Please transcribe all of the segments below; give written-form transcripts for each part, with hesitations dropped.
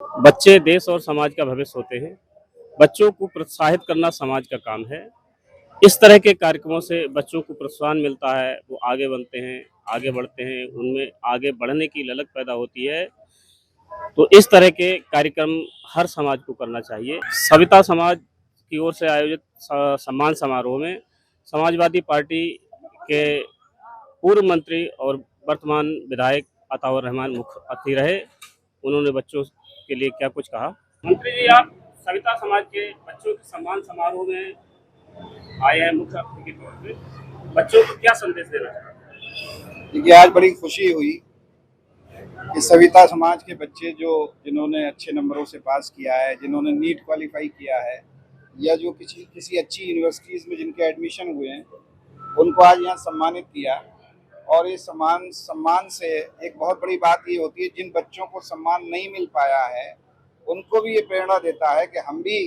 बच्चे देश और समाज का भविष्य होते हैं। बच्चों को प्रोत्साहित करना समाज का काम है। इस तरह के कार्यक्रमों से बच्चों को प्रोत्साहन मिलता है, वो आगे बनते हैं, आगे बढ़ते हैं, उनमें आगे बढ़ने की ललक पैदा होती है। तो इस तरह के कार्यक्रम हर समाज को करना चाहिए। सविता समाज की ओर से आयोजित सम्मान समारोह में समाजवादी पार्टी के पूर्व मंत्री और वर्तमान विधायक अताउर रहमान मुख्य अतिथि रहे। उन्होंने बच्चों के लिए क्या कुछ कहा। मंत्री जी, आप सविता समाज के बच्चों के सम्मान समारोह में आए हैं मुख्य अतिथि के तौर पे, बच्चों को क्या संदेश देना चाहते हैं? देखिए, आज बड़ी खुशी हुई कि सविता समाज के बच्चे जिन्होंने अच्छे नंबरों से पास किया है, जिन्होंने नीट क्वालिफाई किया है, या जो किसी अच्छी यूनिवर्सिटीज़ में जिनके एडमिशन हुए हैं, उनको आज यहाँ सम्मानित किया। और ये सम्मान से एक बहुत बड़ी बात ये होती है, जिन बच्चों को सम्मान नहीं मिल पाया है उनको भी ये प्रेरणा देता है कि हम भी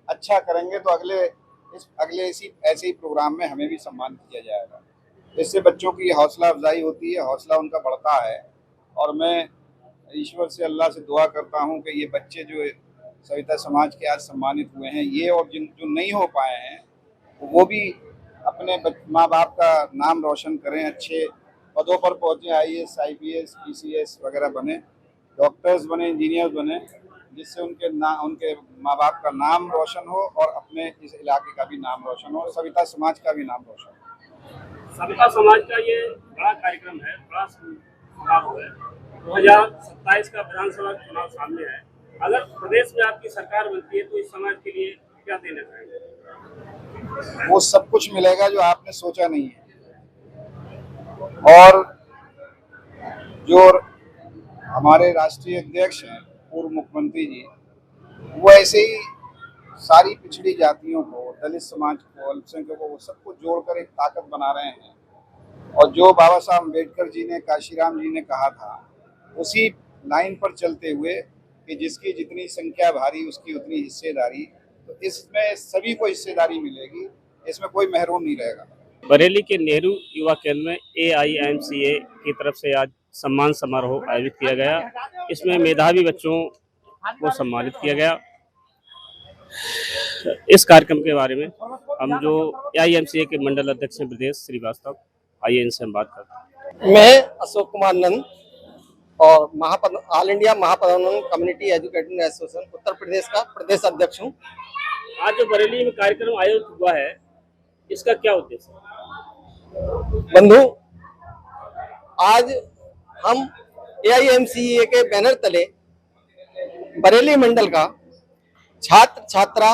अच्छा करेंगे तो अगले ऐसे ही प्रोग्राम में हमें भी सम्मान किया जाएगा। इससे बच्चों की हौसला अफजाई होती है, हौसला उनका बढ़ता है। और मैं ईश्वर से, अल्लाह से दुआ करता हूँ कि ये बच्चे जो सविता समाज के आज सम्मानित हुए हैं, ये और जो नहीं हो पाए हैं, वो भी अपने माँ बाप का नाम रोशन करें, अच्छे पदों पर पहुँचे, IAS, IPS, PCS वगैरह बने, डॉक्टर्स बने, इंजीनियर बने, जिससे उनके माँ बाप का नाम रोशन हो और अपने इस इलाके का भी नाम रोशन हो, सविता समाज का भी नाम रोशन हो। सविता समाज का ये बड़ा कार्यक्रम है, बड़ा समारोह है। 2027 का विधानसभा चुनाव सामने है। अगर प्रदेश में आपकी सरकार बनती है तो इस समाज के लिए क्या देना चाहेंगे? वो सब कुछ मिलेगा जो आपने सोचा नहीं है। और जो हमारे राष्ट्रीय अध्यक्ष हैं, पूर्व मुख्यमंत्री जी, वो ऐसे ही सारी पिछड़ी जातियों को, दलित समाज को, अल्पसंख्यकों को, वो सबको जोड़कर एक ताकत बना रहे हैं। और जो बाबा साहब अम्बेडकर जी ने, काशीराम जी ने कहा था, उसी लाइन पर चलते हुए कि जिसकी जितनी संख्या भारी उसकी उतनी हिस्सेदारी, तो इसमें सभी को हिस्सेदारी मिलेगी, इसमें कोई महरूम नहीं रहेगा। बरेली के नेहरू युवा केंद्र में AIMCA की तरफ से आज सम्मान समारोह आयोजित किया गया। इसमें मेधावी बच्चों को सम्मानित किया गया। इस कार्यक्रम के बारे में हम जो AIMCA के मंडल अध्यक्ष हैं ब्रजेश श्रीवास्तव, आइए इनसे हम बात करते हैं। मैं अशोक कुमार नंद और all India Mahapadonnayan community education association Uttar Pradesh का प्रदेश अध्यक्ष हूँ। आज जो बरेली में कार्यक्रम आयोजित हुआ है, इसका क्या उद्देश्य है? बंधु, आज हम AIMCA के बैनर तले बरेली मंडल का छात्र छात्रा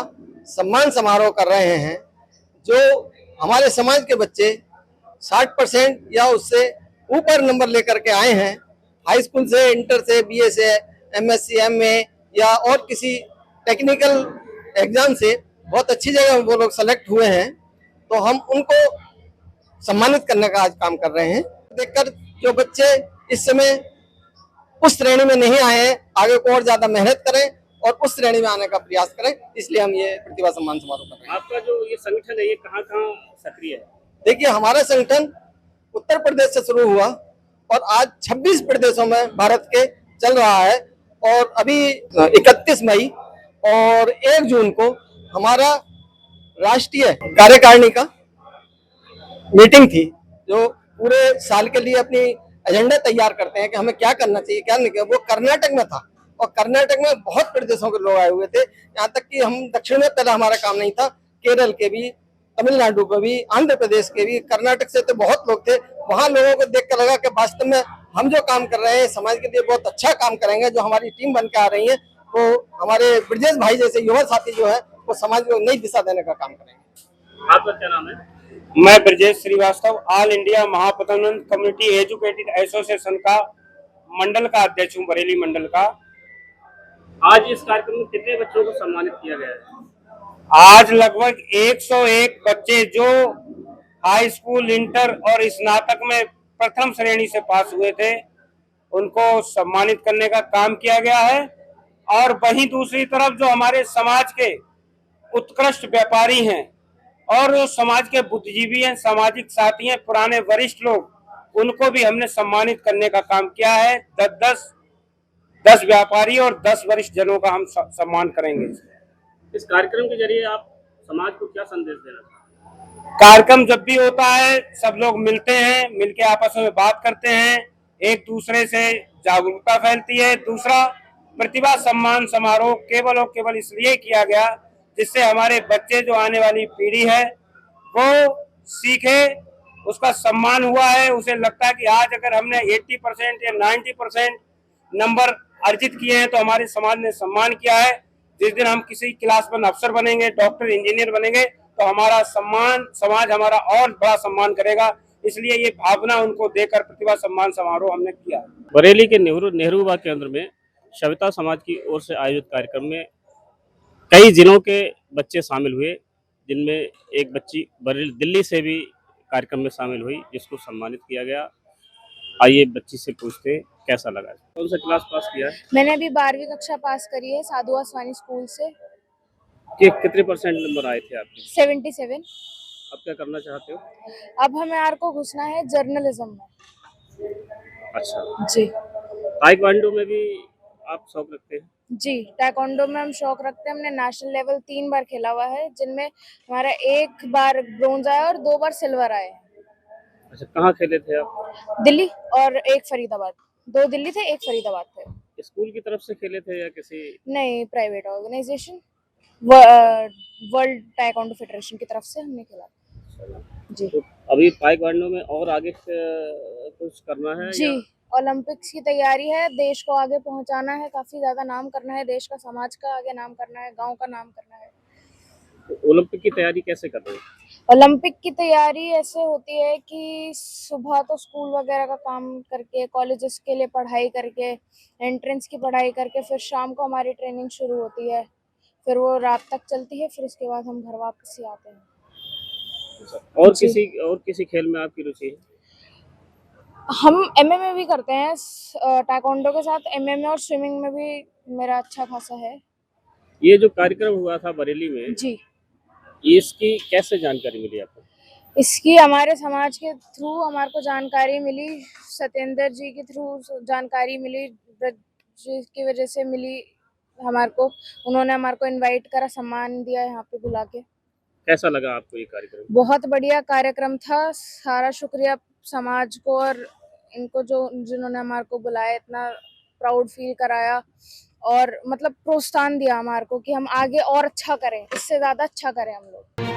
सम्मान समारोह कर रहे हैं। जो हमारे समाज के बच्चे 60% या उससे ऊपर नंबर लेकर के आए हैं, हाई स्कूल से, इंटर से, BA से, MSc, MA या और किसी टेक्निकल एग्जाम से बहुत अच्छी जगह वो लोग सेलेक्ट हुए हैं, तो हम उनको सम्मानित करने का आज काम कर रहे हैं। देखकर जो बच्चे इस समय उस श्रेणी में नहीं आए हैं, आगे को और ज्यादा मेहनत करें और उस श्रेणी में आने का प्रयास करें, इसलिए हम ये प्रतिभा सम्मान समारोह कर रहे हैं। आपका जो ये संगठन है, ये कहाँ कहाँ सक्रिय है? देखिए, हमारा संगठन उत्तर प्रदेश से शुरू हुआ और आज 26 प्रदेशों में भारत के चल रहा है। और अभी 31 मई और 1 जून को हमारा राष्ट्रीय कार्यकारिणी का मीटिंग थी, जो पूरे साल के लिए अपनी एजेंडा तैयार करते हैं कि हमें क्या करना चाहिए, क्या नहीं। वो कर्नाटक में था और कर्नाटक में बहुत प्रदेशों के लोग आए हुए थे। यहाँ तक कि हम दक्षिण में पहले हमारा काम नहीं था, केरल के भी, तमिलनाडु के भी, आंध्र प्रदेश के भी, कर्नाटक से तो बहुत लोग थे। वहाँ लोगों को देख कर लगा कि वास्तव में हम जो काम कर रहे हैं समाज के लिए बहुत अच्छा काम करेंगे। जो हमारी टीम बन के आ रही है, तो हमारे ब्रजेश भाई जैसे युवा साथी जो है, वो समाज को नई दिशा देने का काम करेंगे। आपका क्या नाम है? मैं Brajesh Shrivastava, all India Mahapadonnayan community educated association का मंडल का अध्यक्ष हूँ, बरेली मंडल का। आज इस कार्यक्रम में कितने बच्चों को सम्मानित किया गया है? आज लगभग 101 बच्चे जो हाई स्कूल, इंटर और स्नातक में प्रथम श्रेणी से पास हुए थे, उनको सम्मानित करने का काम किया गया है। और वहीं दूसरी तरफ जो हमारे समाज के उत्कृष्ट व्यापारी हैं और जो समाज के बुद्धिजीवी हैं, सामाजिक साथी हैं, पुराने वरिष्ठ लोग, उनको भी हमने सम्मानित करने का काम किया है। 10-10 10 व्यापारी और 10 वरिष्ठ जनों का हम सम्मान करेंगे। इस कार्यक्रम के जरिए आप समाज को क्या संदेश देना चाहते हैं? कार्यक्रम जब भी होता है सब लोग मिलते हैं, मिलके आपस में बात करते हैं, एक दूसरे से जागरूकता फैलती है। दूसरा, प्रतिभा सम्मान समारोह केवल और केवल इसलिए किया गया जिससे हमारे बच्चे, जो आने वाली पीढ़ी है, वो सीखे, उसका सम्मान हुआ है। उसे लगता है कि आज अगर हमने 80% या 90% नंबर अर्जित किए हैं तो हमारे समाज ने सम्मान किया है। जिस दिन हम किसी क्लास 1 अफसर बनेंगे, डॉक्टर, इंजीनियर बनेंगे, तो हमारा सम्मान, समाज हमारा और बड़ा सम्मान करेगा। इसलिए ये भावना उनको देकर प्रतिभा सम्मान समारोह हमने किया। बरेली के नेहरू युवा केंद्र में सविता समाज की ओर से आयोजित कार्यक्रम में कई जिलों के बच्चे शामिल हुए, जिनमें एक बच्ची बरेली दिल्ली से भी कार्यक्रम में शामिल हुई, जिसको सम्मानित किया गया। आइए बच्ची से पूछते हैं कैसा लगा। कौन सा क्लास पास किया है? मैंने अभी 12वीं कक्षा पास करी है साधु वासवानी स्कूल से। कितने परसेंट नंबर आए थे आपके? 77। अब क्या करना चाहते हो? अब हमें आर को घुसना है जर्नलिज्म में। अच्छा, जी ताइक्वांडो में भी आप शौक रखते हैं? जी, ताइक्वांडो में हम शौक रखते हैं। हमने नेशनल लेवल 3 बार खेला हुआ है, जिनमें हमारा 1 बार ब्रोंज आया और 2 बार सिल्वर आए हैं। अच्छा, कहाँ खेले थे आप? दिल्ली और 1 फरीदाबाद। 2 दिल्ली थे, 1 फरीदाबाद थे। स्कूल की तरफ से खेले थे या किसी? नहीं, private organisation, World Taekwondo Federation की तरफ से हमने खेला जी। तो अभी ताइक्वांडो में और आगे कुछ करना है जी, ओलंपिक्स की तैयारी है, देश को आगे पहुंचाना है, काफी ज्यादा नाम करना है, देश का, समाज का आगे नाम करना है, गांव का नाम करना है। तो ओलंपिक की तैयारी कैसे कर रहे हो? ओलंपिक की तैयारी ऐसे होती है कि सुबह तो स्कूल वगैरह का काम करके, कॉलेजेस के लिए पढ़ाई करके, एंट्रेंस की पढ़ाई करके, फिर शाम को हमारी ट्रेनिंग शुरू होती है, फिर वो रात तक चलती है, फिर उसके बाद हम घर वापस ही आते हैं। और जी। किसी खेल में आपकी रुचि है? हम एमएमए भी करते हैं, ताइक्वांडो के साथ एमएमए और स्विमिंग में भी मेरा अच्छा खासा है। ये जो कार्यक्रम हुआ था बरेली में, जी, इसकी कैसे जानकारी मिली आपको? इसकी हमारे समाज के थ्रू हमारे को जानकारी मिली, सत्येंद्र जी के थ्रू जानकारी मिली, ब्रज जी की वजह से मिली हमारे को। उन्होंने हमारे को इनवाइट करा, सम्मान दिया यहाँ पे बुला के। कैसा लगा आपको ये कार्यक्रम? बहुत बढ़िया कार्यक्रम था। सारा शुक्रिया समाज को और इनको जिन्होंने हमारे को बुलाया, इतना प्राउड फील कराया और मतलब प्रोत्साहन दिया हमारे को कि हम आगे और अच्छा करें, इससे ज्यादा अच्छा करें हम लोग।